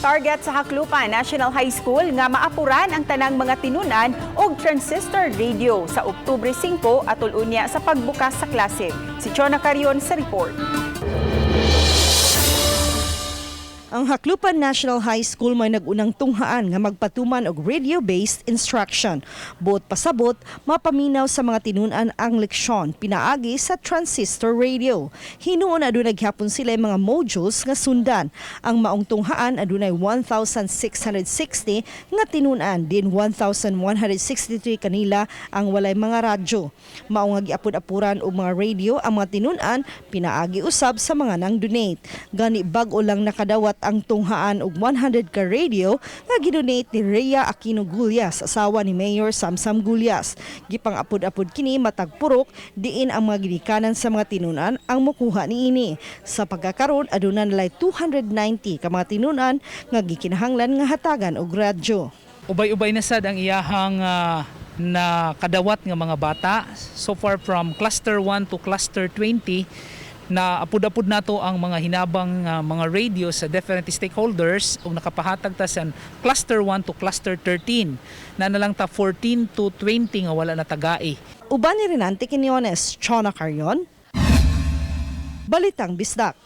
Target sa Jaclupan National High School nga maapuran ang tanang mga tinun-an og transistor radio sa Oktubre 5 atol unya sa pagbukas sa klase. Si Chona Carion sa report. Ang Jaclupan National High School may nagunang tunghaan nga magpatuman og radio-based instruction. Buot pasabot, mapaminaw sa mga tinun-an ang leksyon pinaagi sa transistor radio. Hinuon adunay gyapon sila mga modules nga sundan. Ang maong tunghaan adunay 1,660 nga tinun-an, din 1,163 kanila ang walay mga radyo. Mao nga giapod-apuran og mga radio ang mga tinun-an pinaagi usab sa mga nang donate. Gani bag-o lang nakadawat ang tunghaan og 100 ka radio nga gidonate ni Rhea Aquino Gulyas, asawa ni Mayor Samsam Gulyas. Gipang-apod-apod kini matag purok diin ang mga ginikanan sa mga tinun-an ang mokuha niini. Sa pagkakaron aduna nalay 290 ka mga tinun-an nga gikinahanglan nga hatagan og radyo. Ubay-ubay na sad ang iyahang na kadawat nga mga bata. So far from cluster 1 to cluster 20 na apod-apod nato ang mga hinabang mga radio sa different stakeholders ug nakapahatag ta sa cluster 1 to cluster 13 na nalang ta 14 to 20 nga wala na tagai. Uban ni Renante Quinones, Chona Carion, Balitang Bisdak.